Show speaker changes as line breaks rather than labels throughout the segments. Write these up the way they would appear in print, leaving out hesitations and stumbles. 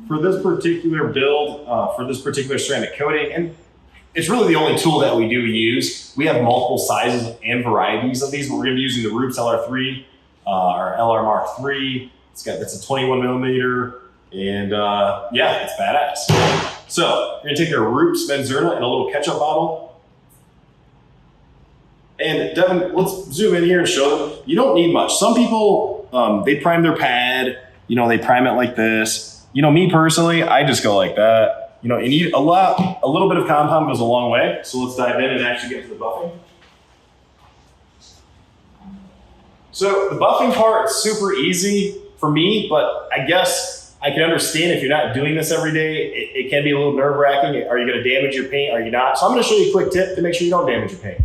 for this particular build, for this particular ceramic coating, and it's really the only tool that we do use. We have multiple sizes and varieties of these, but we're gonna be using the Roots LR3, or LR Mark III. It's a 21 millimeter, and yeah, it's badass. So you're gonna take your Roots Benzerna in a little ketchup bottle. And Devin, let's zoom in here and show them. You don't need much. Some people, they prime their pad, they prime it like this. Me personally, I just go like that. You need a little bit of compound goes a long way. So let's dive in and actually get to the buffing. So the buffing part is super easy for me, but I guess I can understand if you're not doing this every day, it can be a little nerve-wracking. Are you gonna damage your paint? Are you not? So I'm gonna show you a quick tip to make sure you don't damage your paint.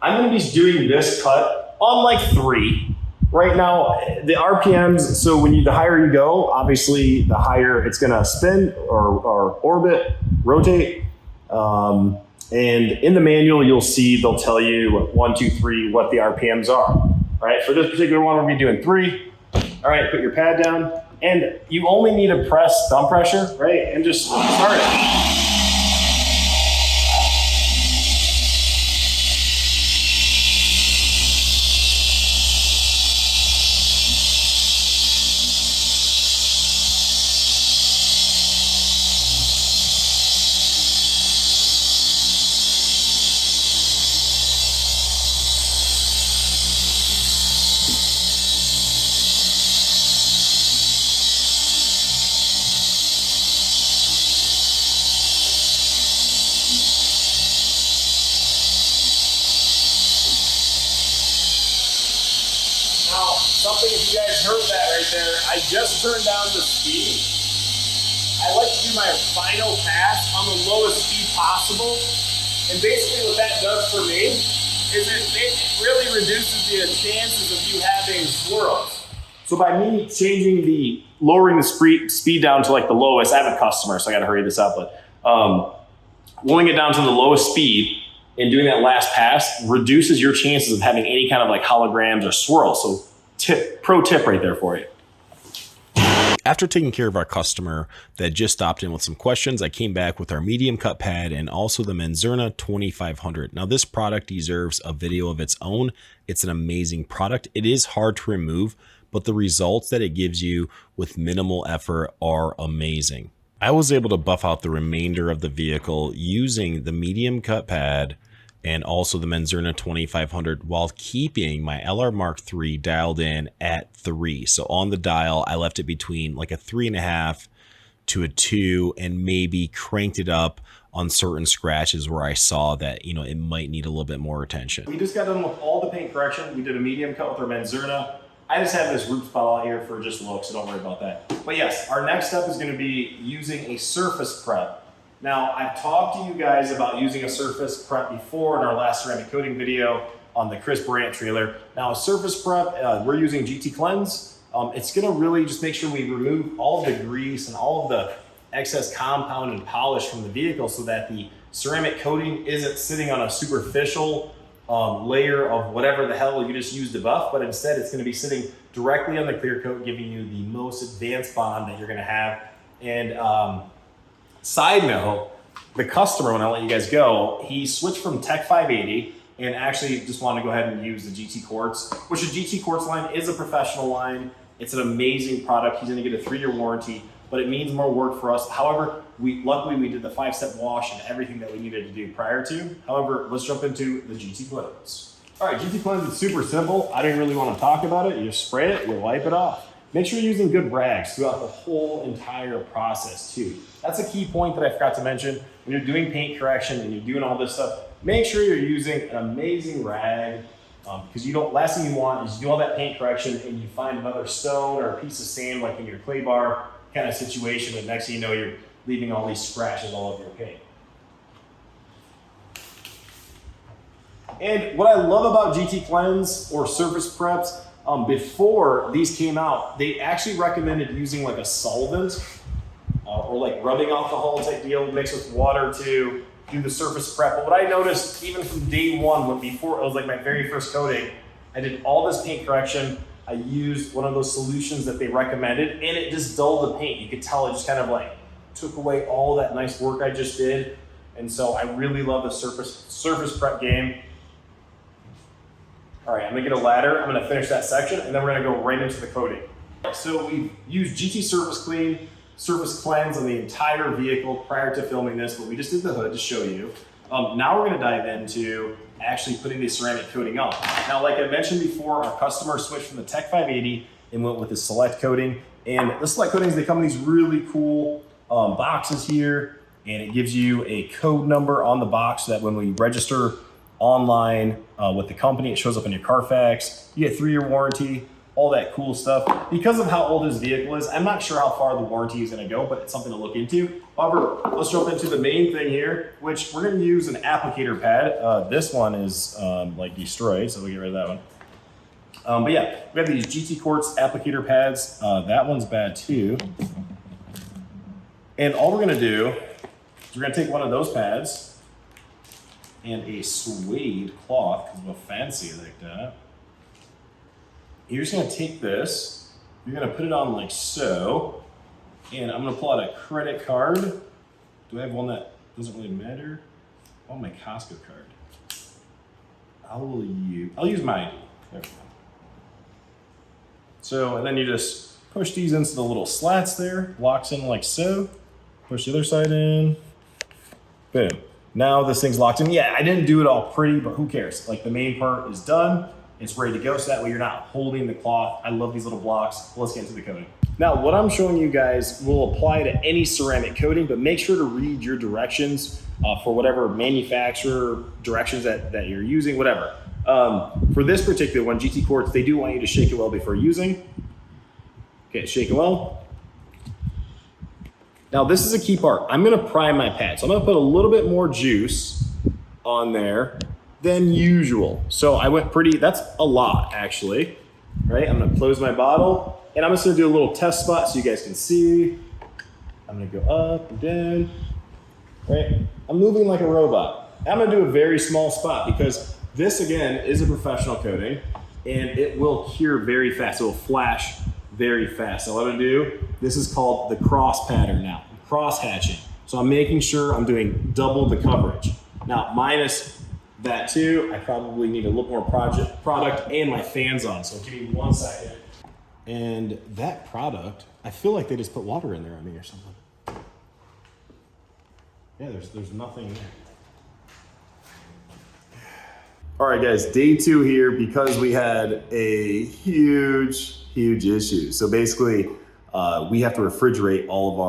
I'm gonna be doing this cut on like 3. Right now, the RPMs, so the higher you go, obviously the higher it's gonna spin or orbit, rotate. And in the manual, you'll see they'll tell you 1, 2, 3, what the RPMs are. All right, for this particular one, we're gonna be doing 3. All right, put your pad down. And you only need to press thumb pressure, right? And just start it. Something, if you guys heard that right there, I just turned down the speed. I like to do my final pass on the lowest speed possible. And basically what that does for me is it really reduces the chances of you having swirls. So by me lowering the speed down to like the lowest, I have a customer, so I gotta hurry this up, but lowering it down to the lowest speed and doing that last pass reduces your chances of having any kind of like holograms or swirls. So pro tip right there for you.
After taking care of our customer that just stopped in with some questions, I came back with our medium cut pad and also the Benzerna 2500. Now this product deserves a video of its own. It's an amazing product. It is hard to remove, but the results that it gives you with minimal effort are amazing. I was able to buff out the remainder of the vehicle using the medium cut pad and also the Benzerna 2500 while keeping my LR Mark III dialed in at 3. So on the dial, I left it between like a 3.5 to a 2 and maybe cranked it up on certain scratches where I saw that, it might need a little bit more attention.
We just got done with all the paint correction. We did a medium cut with our Benzerna. I just have this Roots bottle out here for just look, so don't worry about that. But yes, our next step is gonna be using a surface prep. Now, I've talked to you guys about using a surface prep before in our last ceramic coating video on the Chris Brandt trailer. Now, a surface prep, we're using GT Cleanse. It's gonna really just make sure we remove all of the grease and all of the excess compound and polish from the vehicle so that the ceramic coating isn't sitting on a superficial layer of whatever the hell you just used to buff, but instead it's gonna be sitting directly on the clear coat, giving you the most advanced bond that you're gonna have. And side note, the customer, when I let you guys go, he switched from Tech 580 and actually just wanted to go ahead and use the GT Quartz, which the GT Quartz line is a professional line. It's an amazing product. He's gonna get a 3-year warranty, but it means more work for us. However, luckily we did the 5-step wash and everything that we needed to do prior to. However, let's jump into the GT Cleanse. All right, GT Cleanse is super simple. I didn't really want to talk about it. You spray it, you wipe it off. Make sure you're using good rags throughout the whole entire process too. That's a key point that I forgot to mention. When you're doing paint correction and you're doing all this stuff, make sure you're using an amazing rag because last thing you want is you do all that paint correction and you find another stone or a piece of sand like in your clay bar kind of situation, and next thing you know, you're leaving all these scratches all over your paint. And what I love about GT Cleanse or surface preps, before these came out, they actually recommended using like a solvent or like rubbing alcohol type deal mixed with water to do the surface prep. But what I noticed even from day one, before it was like my very first coating, I did all this paint correction. I used one of those solutions that they recommended, and it just dulled the paint. You could tell it just kind of like took away all that nice work I just did. And so I really love the surface prep game. All right, I'm gonna get a ladder. I'm gonna finish that section, and then we're gonna go right into the coating. So we used GT Surface Clean, Surface Cleanse on the entire vehicle prior to filming this, but we just did the hood to show you. Now we're gonna dive into actually putting the ceramic coating on. Now, like I mentioned before, our customer switched from the Tech 580 and went with the Select coating. And the Select coatings, they come in these really cool boxes here, and it gives you a code number on the box so that when we register online with the company, it shows up in your Carfax. You get 3-year warranty, all that cool stuff. Because of how old this vehicle is, I'm not sure how far the warranty is gonna go, but it's something to look into. However, let's jump into the main thing here, which we're gonna use an applicator pad. This one is like destroyed, so we'll get rid of that one. But yeah, we have these GT Quartz applicator pads. That one's bad too. And all we're gonna do is we're gonna take one of those pads and a suede cloth, because we're fancy like that. You're just gonna take this, you're gonna put it on like so, and I'm gonna pull out a credit card. Do I have one that doesn't really matter? Oh, my Costco card. I'll use my ID. There we go. So, and then you just push these into the little slats there, locks in like so. Push the other side in, boom. Now this thing's locked in. Yeah, I didn't do it all pretty, but who cares? Like the main part is done. It's ready to go, so that way you're not holding the cloth. I love these little blocks. Let's get into the coating. Now, what I'm showing you guys will apply to any ceramic coating, but make sure to read your directions for whatever manufacturer directions that you're using, whatever. For this particular one, GT Quartz, they do want you to shake it well before using. Okay, shake it well. Now, this is a key part. I'm gonna prime my pad. So I'm gonna put a little bit more juice on there than usual. So I went that's a lot actually, right? I'm gonna close my bottle, and I'm just gonna do a little test spot so you guys can see. I'm gonna go up and down, right? I'm moving like a robot. I'm gonna do a very small spot because this, again, is a professional coating, and it will cure very fast. It will flash very fast. So what I'm gonna do, this is called the cross pattern now, cross hatching. So I'm making sure I'm doing double the coverage. Now, minus that too, I probably need a little more product and my fans on. So give me 1 second. And that product, I feel like they just put water in there on me or something. Yeah, there's nothing there. All right, guys, day 2 here because we had a huge issue. So basically, we have to refrigerate all of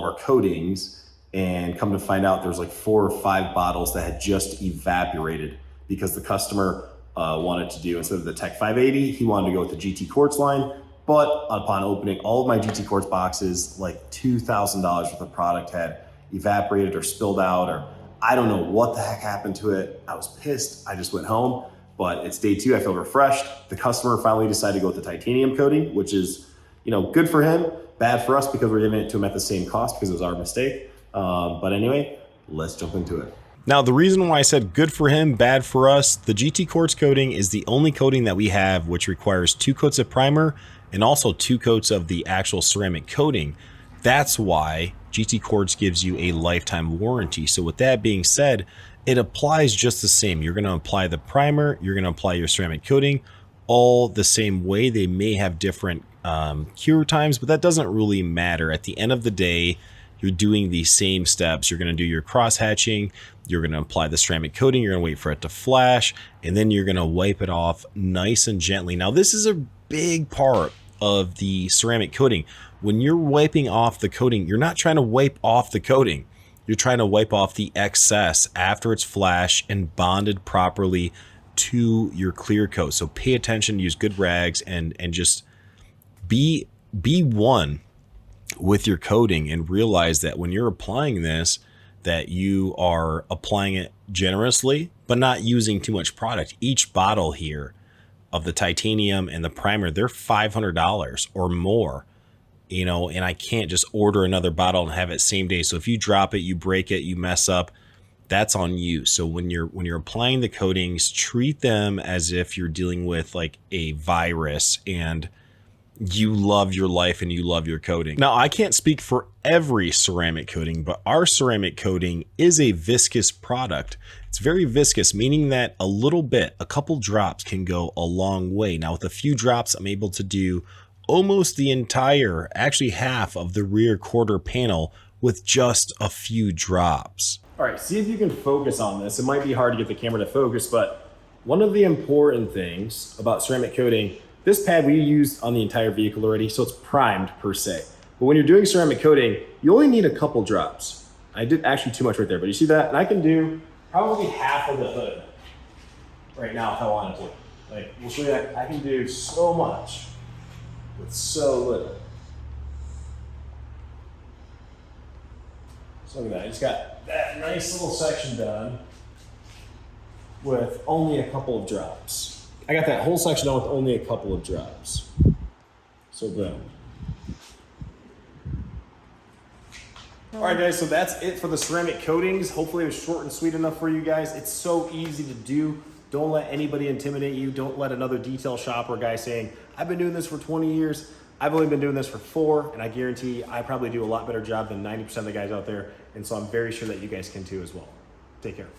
our coatings, and come to find out there's like 4 or 5 bottles that had just evaporated because the customer wanted to do, instead of the Tech 580, he wanted to go with the GT Quartz line. But upon opening all of my GT Quartz boxes, like $2,000 worth of product had evaporated or spilled out, or I don't know what the heck happened to it. I was pissed. I just went home, but it's day 2. I feel refreshed. The customer finally decided to go with the titanium coating, which is, good for him, bad for us because we're giving it to him at the same cost because it was our mistake. But anyway, let's jump into it.
Now, the reason why I said good for him, bad for us, the GT Quartz coating is the only coating that we have which requires 2 coats of primer and also 2 coats of the actual ceramic coating. That's why GT Quartz gives you a lifetime warranty. So with that being said, it applies just the same. You're going to apply the primer, you're going to apply your ceramic coating all the same way. They may have different cure times, but that doesn't really matter. At the end of the day, you're doing the same steps. You're going to do your cross hatching, you're going to apply the ceramic coating, you're going to wait for it to flash, and then you're going to wipe it off nice and gently. Now, this is a big part of the ceramic coating. When you're wiping off the coating, you're not trying to wipe off the coating. You're trying to wipe off the excess after it's flashed and bonded properly to your clear coat. So pay attention, use good rags, and just be one with your coating, and realize that when you're applying this, that you are applying it generously, but not using too much product. Each bottle here of the titanium and the primer, they're $500 or more, and I can't just order another bottle and have it same day. So if you drop it, you break it, you mess up, that's on you. So when you're applying the coatings, treat them as if you're dealing with like a virus and you love your life and you love your coating. Now, I can't speak for every ceramic coating, but our ceramic coating is a viscous product. It's very viscous, meaning that a little bit, a couple drops can go a long way. Now, with a few drops, I'm able to do almost the entire, actually half of the rear quarter panel with just a few drops.
All right, see if you can focus on this. It might be hard to get the camera to focus, but one of the important things about ceramic coating, this pad we used on the entire vehicle already, so it's primed per se. But when you're doing ceramic coating, you only need a couple drops. I did actually too much right there, but you see that? And I can do probably half of the hood right now if I wanted to. Like, we'll show you that. I can do so much with so little. So look at that, I just got that nice little section done with only a couple of drops. I got that whole section done with only a couple of drops. So boom. All right guys, so that's it for the ceramic coatings. Hopefully it was short and sweet enough for you guys. It's so easy to do. Don't let anybody intimidate you. Don't let another detail shop or guy saying, I've been doing this for 20 years. I've only been doing this for 4, and I guarantee I probably do a lot better job than 90% of the guys out there. And so I'm very sure that you guys can too as well. Take care.